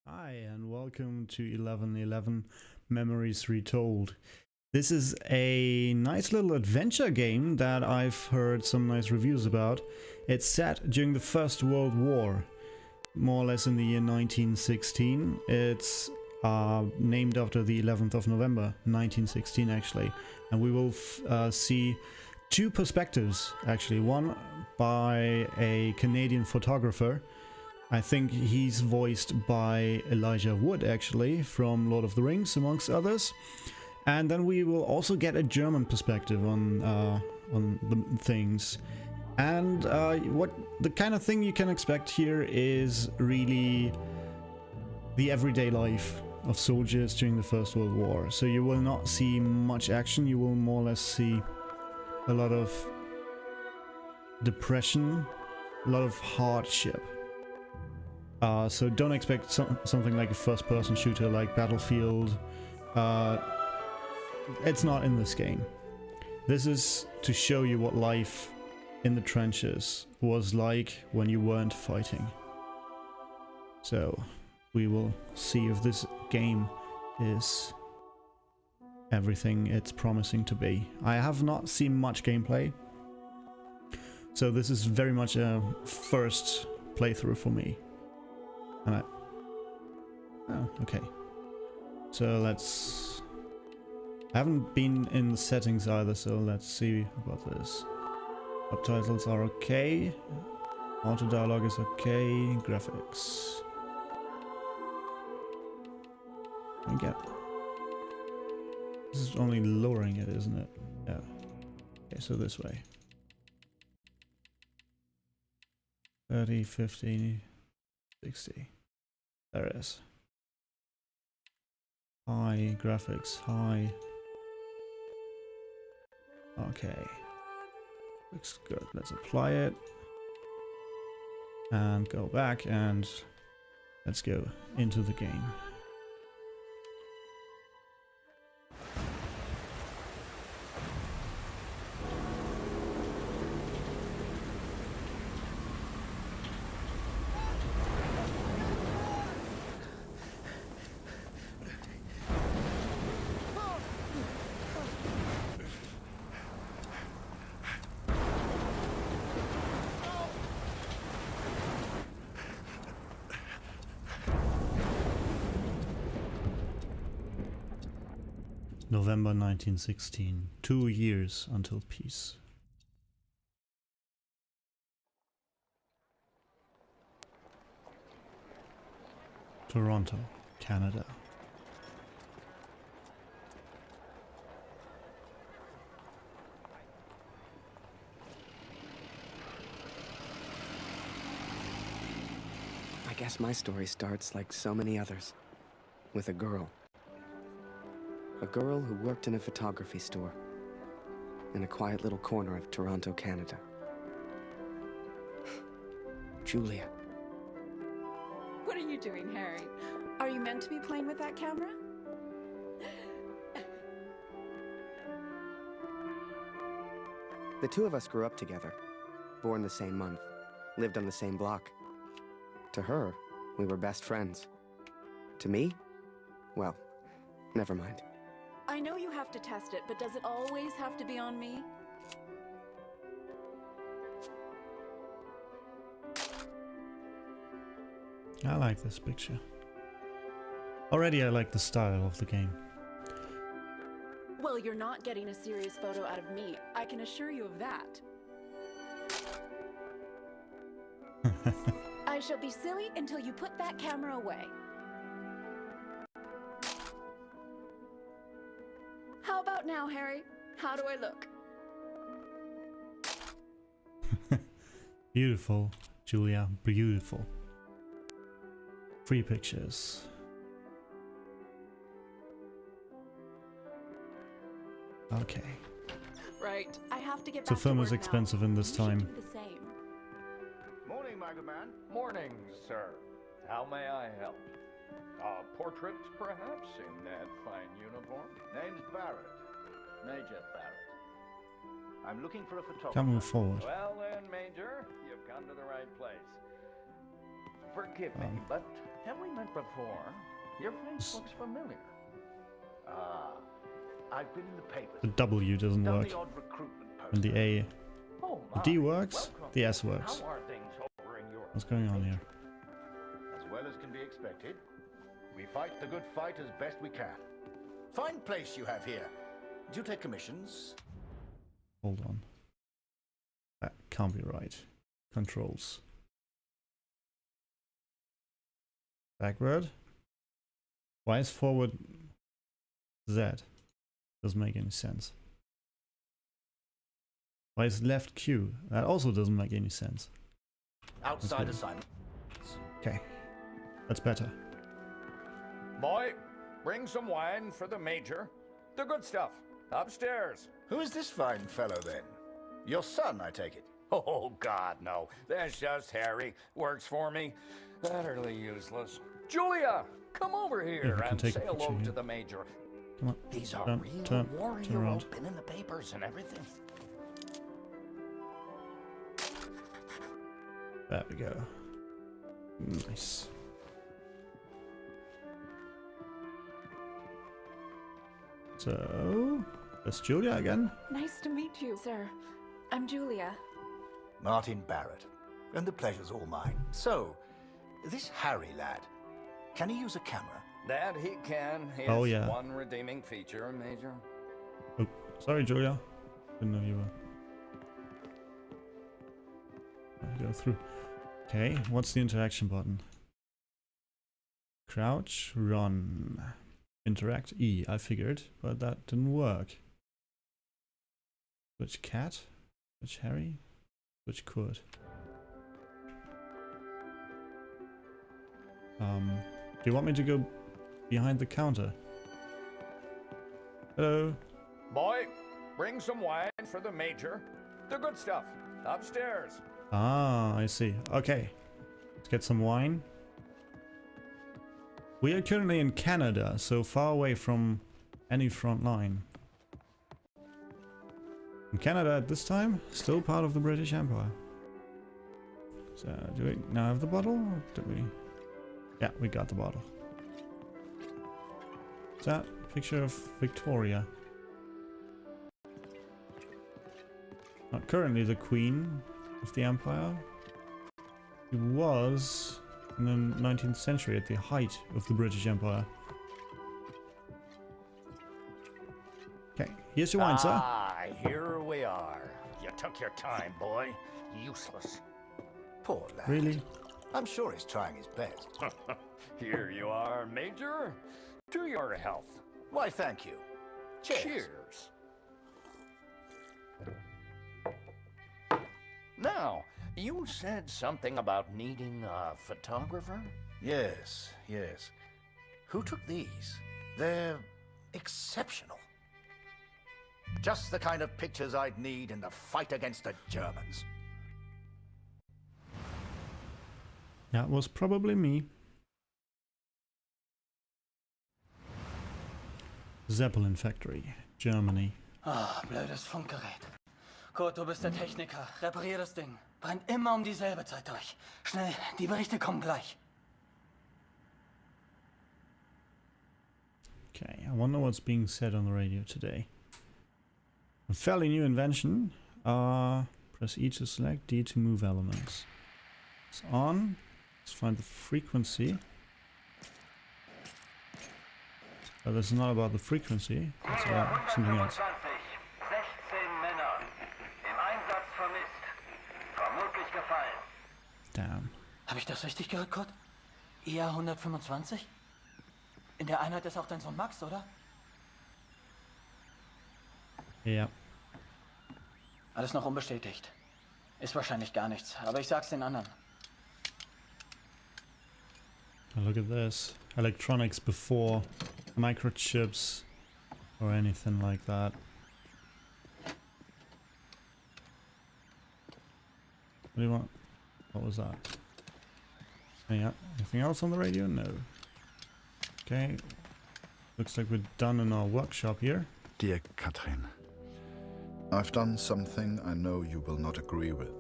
Hi, and welcome to 1111 Memories Retold. This is a nice little adventure game that I've heard some nice reviews about. It's set during the First World War, more or less in the year 1916. It's named after the 11th of November 1916 actually, and we will see two perspectives actually. One by a Canadian photographer. I think he's voiced by Elijah Wood, actually, from Lord of the Rings, amongst others. And then we will also get a German perspective on the things. And what the kind of thing you can expect here is really the everyday life of soldiers during the First World War. So you will not see much action. You will more or less see a lot of depression, a lot of hardship. So don't expect something like a first-person shooter like Battlefield. It's not in this game. This is to show you what life in the trenches was like when you weren't fighting. So we will see if this game is everything it's promising to be. I have not seen much gameplay, so this is very much a first playthrough for me. And oh, okay. So I haven't been in the settings either, so let's see about this. Subtitles are okay. Auto dialogue is okay. Graphics. I get. This is only lowering it, isn't it? Yeah. Okay, so this way. 30, 50. 60. There it is. High graphics, high. Okay. Looks good. Let's apply it. And go back and let's go into the game. November 1916, 2 years until peace. Toronto, Canada. I guess my story starts like so many others, with a girl. A girl who worked in a photography store in a quiet little corner of Toronto, Canada. Julia. What are you doing, Harry? Are you meant to be playing with that camera? The two of us grew up together, born the same month, lived on the same block. To her, we were best friends. To me, well, never mind. I know you have to test it, but does it always have to be on me? I like this picture. Already I like the style of the game. Well, you're not getting a serious photo out of me. I can assure you of that. I shall be silly until you put that camera away. How about now, Harry? How do I look? Beautiful, Julia, beautiful. 3 pictures. Okay. Right. I have to get So back to film work is now. expensive in this You should time. do the same. Morning, Magaman. Morning, sir. How may I help? Portrait, perhaps, in that fine uniform? Name's Barrett. Major Barrett. I'm looking for a photographer. Can't move forward. Well then, Major, you've come to the right place. Forgive me, but have we met before? Your face looks familiar. I've been in the papers. The W doesn't Done work. the odd recruitment post. And the A. Oh, The D my. works, Welcome. the S works. How are things over in your... What's going on here? As well as can be expected. We fight the good fight as best we can. Fine place you have here. Do you take commissions? Hold on. That can't be right. Controls. Backward. Why is forward Z? Doesn't make any sense. Why is left Q? That also doesn't make any sense. Outside good. assignment. Okay. That's better. Boy, bring some wine for the Major. The good stuff. Upstairs. Who is this fine fellow then? Your son, I take it. Oh, God, no. That's just Harry. Works for me. Utterly useless. Julia, come over Yeah, here we can and take a say hello picture to here. the Major. Come on. He's a Turn, real turn warrior. around. Been in the papers and everything. There we go. Nice. So, that's Julia again. Nice to meet you, sir. I'm Julia. Martin Barrett. And the pleasure's all mine. So, this Harry lad, can he use a camera? That he can. He Oh, has yeah. one redeeming feature, Major. Oh, sorry, Julia. Didn't know you were. I'll go through. Okay, what's the interaction button? Crouch, run, interact, E. I figured, but that didn't work. Switch cat, switch Harry, switch could. Do you want me to go behind the counter? Hello? Boy, bring some wine for the Major. The good stuff. Upstairs. Ah, I see. Okay. Let's get some wine. We are currently in Canada, so far away from any front line. And Canada at this time, still part of the British Empire. So, do we now have the bottle? Or did we? Yeah, we got the bottle. Is that a picture of Victoria? Not currently the Queen of the Empire. He was in the 19th century at the height of the British Empire. Okay, here's your wine, sir. Ah, here we are. You took your time, boy. Useless. Poor lad. Really? I'm sure he's trying his best. Here you are, Major. To your health. Why, thank you. Cheers. Cheers. Now, you said something about needing a photographer? Yes, yes. Who took these? They're exceptional. Just the kind of pictures I'd need in the fight against the Germans. That was probably me. Zeppelin Factory, Germany. Ah, blödes Funkgerät. Kurt, du bist der Techniker. Reparier das Ding. Brennt immer um dieselbe Zeit durch. Schnell, die Berichte kommen gleich. Okay, I wonder what's being said on the radio today. A fairly new invention. Press E to select, D to move elements. It's on. Let's find the frequency. Oh, this is not about the frequency. It's about something else. 16 Männer. Im Einsatz vermisst. Vermutlich gefallen. Damn. Habe ich das richtig gehört, Kurt? IA 125? In der Einheit ist auch dein Sohn Max, oder? Ja. Alles noch unbestätigt. Ist wahrscheinlich gar nichts, aber ich sag's den anderen. Now look at this. Electronics before microchips or anything like that. What do you want? What was that? Anything else on the radio? No. Okay. Looks like we're done in our workshop here. Dear Katrin, I've done something I know you will not agree with.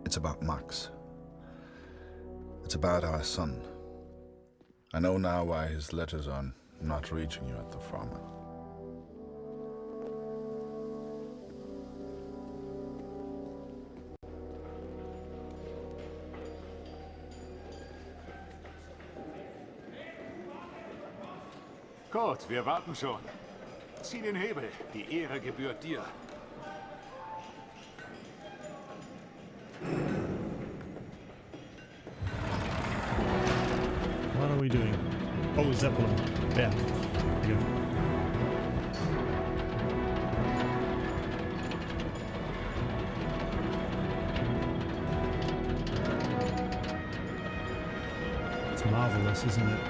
It's about Max. It's about our son. I know now why his letters are not reaching you at the farm. Kurt, wir warten schon. Zieh den Hebel. Die Ehre gebührt dir. What are we doing? Oh, Zeppelin. Yeah. Here we go. It's marvelous, isn't it?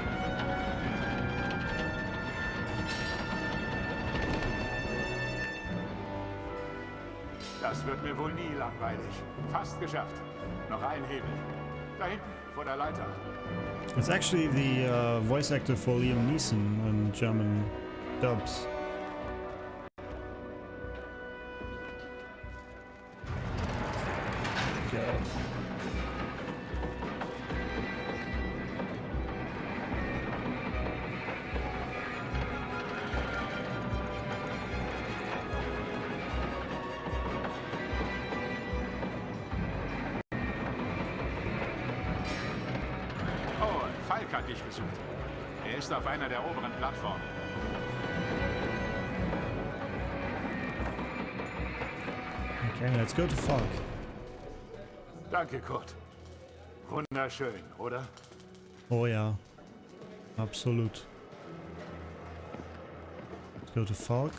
Das wird mir wohl nie langweilig. Fast geschafft. Noch ein Hebel. Da hinten, vor der Leiter. It's actually the voice actor for Liam Neeson in German dubs. Oh, Falk hat dich gesucht. Er ist auf einer der oberen Plattformen. Okay, let's go to Falk. Danke, Kurt. Wunderschön, oder? Oh ja, absolut. Let's go to Falk.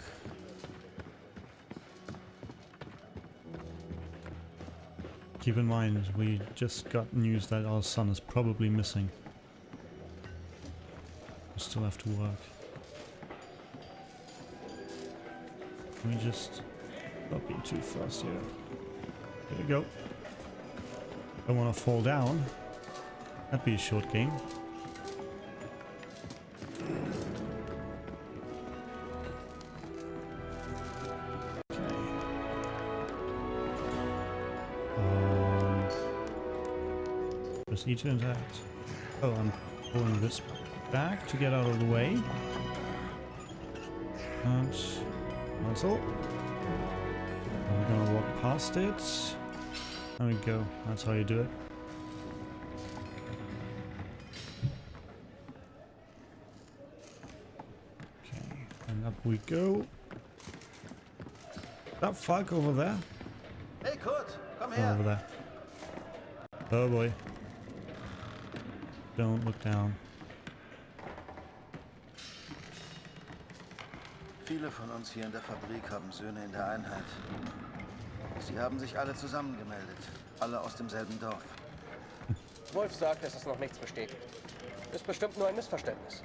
Keep in mind, we just got news that our son is probably missing. We still have to work. Can we just not be too fast here? There we go. Don't want to fall down. That'd be a short game. Press E to interact. Oh, I'm pulling this back to get out of the way. And cancel. And we're gonna walk past it. There we go. That's how you do it. Okay, and up we go. Is that Falk over there? Hey Kurt, komm Oh, her. over there. Oh boy. Don't look down. Viele von uns hier in der Fabrik haben Söhne in der Einheit. Sie haben sich alle zusammengemeldet. Alle aus demselben Dorf. Wolf sagt, dass es noch nichts bestätigt. Ist bestimmt nur ein Missverständnis.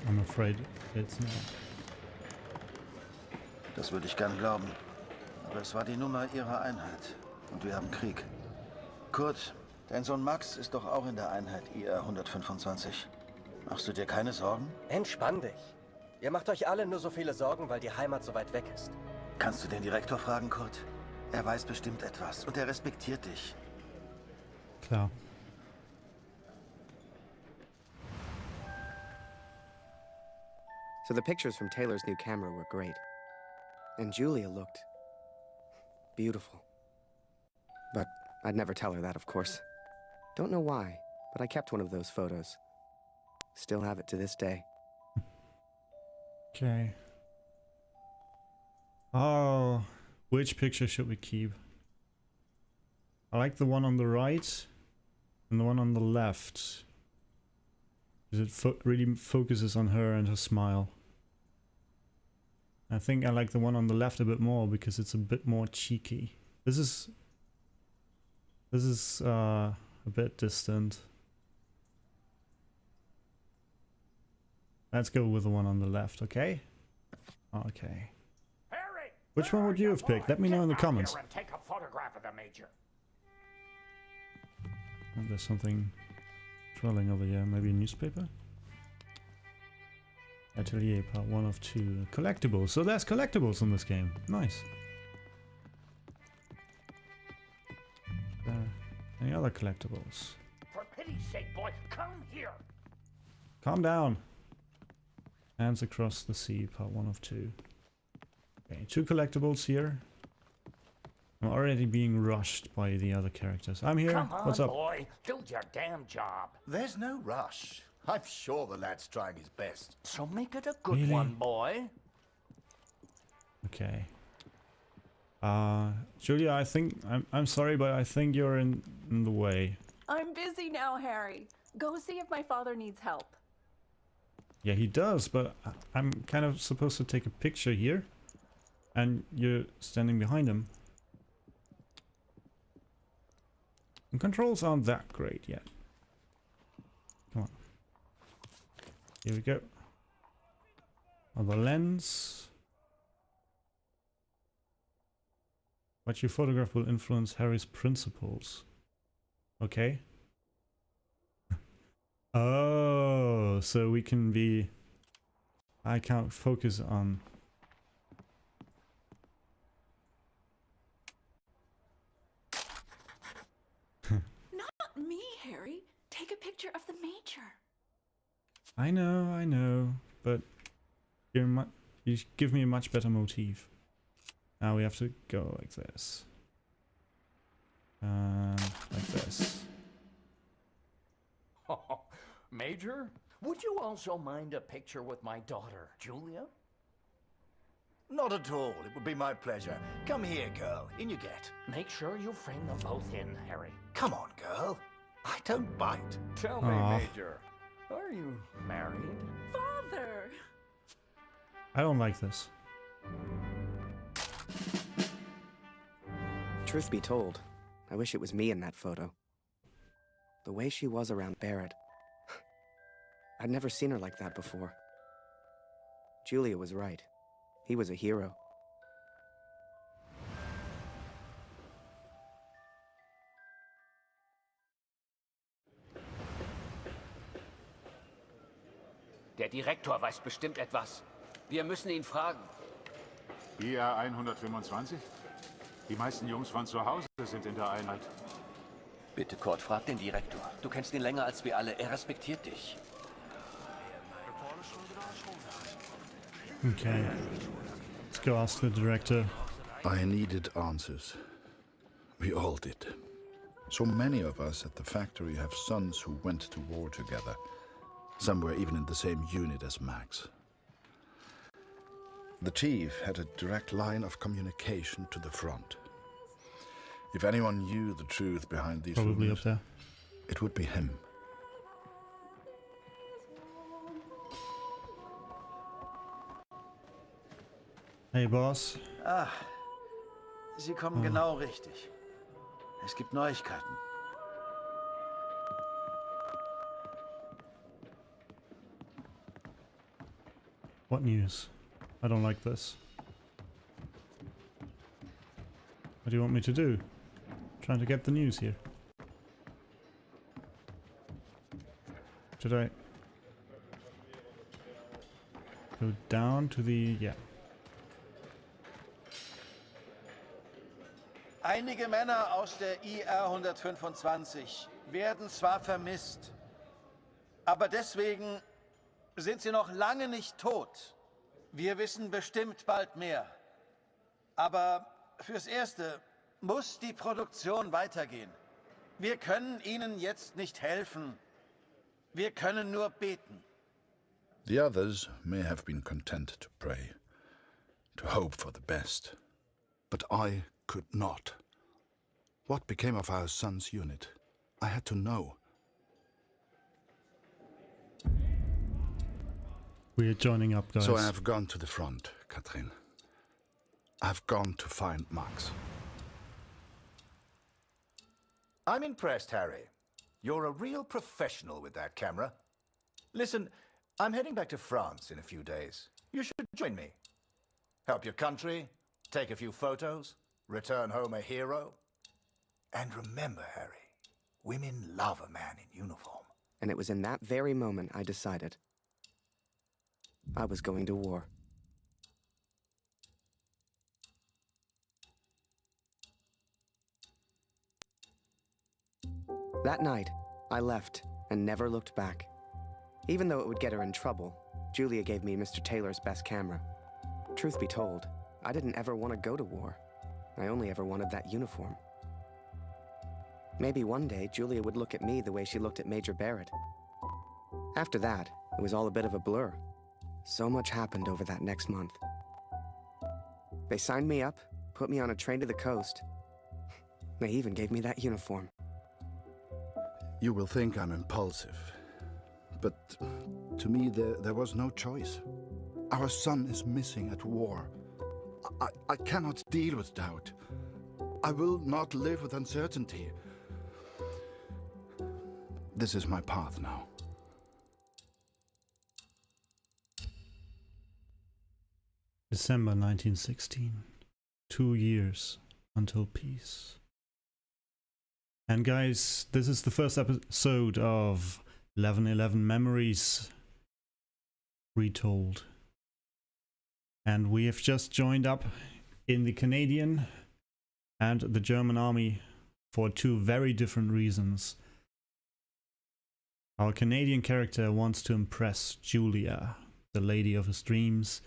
I'm afraid it's not. Das würde ich gern glauben. Aber es war die Nummer ihrer Einheit. Und wir haben Krieg. Kurt, dein Sohn Max ist doch auch in der Einheit IR 125. Machst du dir keine Sorgen? Entspann dich. Ihr macht euch alle nur so viele Sorgen, weil die Heimat so weit weg ist. Kannst du den Direktor fragen, Kurt? Er weiß bestimmt etwas und er respektiert dich. Klar. So the pictures from Taylor's new camera were great. And Julia looked beautiful. But I'd never tell her that, of course. Don't know why, but I kept one of those photos. Still have it to this day. Okay. Oh, which picture should we keep? I like the one on the right and the one on the left. Because it really focuses on her and her smile. I think I like the one on the left a bit more because it's a bit more cheeky. This is a bit distant. Let's go with the one on the left, okay? Okay. Harry, Which one would you have picked? Let me know in the comments. and take a photograph of the Major. Oh, there's something twirling over here. Maybe a newspaper? Atelier, part 1 of 2. Collectibles. So there's collectibles in this game. Nice. Any other collectibles? pity's sake, boy, come here. Calm down. Hands Across the Sea, part 1 of 2. Okay, 2 collectibles here. I'm already being rushed by the other characters. I'm here. Come on, What's up? boy, do your damn job. There's no rush. I'm sure the lad's trying his best. So make it a good Really? one, boy. Okay. Julia, I think I'm sorry, but I think you're in the way. I'm busy now, Harry. Go see if my father needs help. Yeah, he does, but I'm kind of supposed to take a picture here, and you're standing behind him. And controls aren't that great yet. Come on. Here we go. Other lens. What you photograph will influence Harry's principles. Okay. Oh, so we can be... I can't focus on... Not me, Harry. Take a picture of the Major. I know, but you give me a much better motif. Now we have to go like this. Like this. Major, would you also mind a picture with my daughter, Julia? Not at all. It would be my pleasure. Come here, girl. In you get. Make sure you frame them both in, Harry. Come on, girl. I don't bite. Tell me, Aw. Major, are you married? Father! I don't like this. Truth be told, I wish it was me in that photo. The way she was around Barrett. I'd never seen her like that before. Julia was right. He was a hero. Der Direktor weiß bestimmt etwas. Wir müssen ihn fragen. IR 125? Die meisten Jungs von zu Hause sind in der Einheit. Bitte, Kurt, frag den Direktor. Du kennst ihn länger als wir alle. Er respektiert dich. Okay. Let's go ask the director. I needed answers. We all did. So many of us at the factory have sons who went to war together. Some were even in the same unit as Max. The chief had a direct line of communication to the front. If anyone knew the truth behind these Probably rumors, up there. it would be him. Hey, boss. Ah, Sie kommen genau richtig. Es gibt Neuigkeiten. What news? I don't like this. What do you want me to do? Trying to get the news here. Should I go down to the... yeah. Einige Männer aus der IR 125 werden zwar vermisst, aber deswegen sind sie noch lange nicht tot. Wir wissen bestimmt bald mehr. Aber fürs Erste muss die Produktion weitergehen. Wir können ihnen jetzt nicht helfen. Wir können nur beten. The others may have been content to pray, to hope for the best. But I could not. What became of our son's unit? I had to know. We're joining up, guys. So I have gone to the front, Katrin. I've gone to find Max. I'm impressed, Harry. You're a real professional with that camera. Listen, I'm heading back to France in a few days. You should join me. Help your country, take a few photos, return home a hero. And remember, Harry, women love a man in uniform. And it was in that very moment I decided I was going to war. That night, I left and never looked back. Even though it would get her in trouble, Julia gave me Mr. Taylor's best camera. Truth be told, I didn't ever want to go to war. I only ever wanted that uniform. Maybe one day Julia would look at me the way she looked at Major Barrett. After that, it was all a bit of a blur. So much happened over that next month. They signed me up, put me on a train to the coast. They even gave me that uniform. You will think I'm impulsive, but to me there was no choice. Our son is missing at war. I cannot deal with doubt. I will not live with uncertainty. This is my path now. December 1916. 2 years until peace. And guys, this is the first episode of 1111 Memories Retold. And we have just joined up in the Canadian and the German army for two very different reasons. Our Canadian character wants to impress Julia, the lady of his dreams,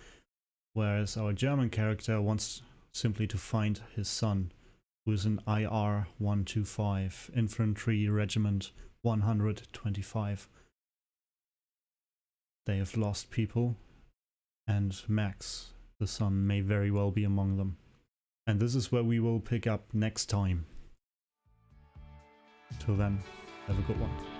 whereas our German character wants simply to find his son, who is in IR 125, Infantry Regiment 125. They have lost people, and Max, the son, may very well be among them. And this is where we will pick up next time. Till then, have a good one.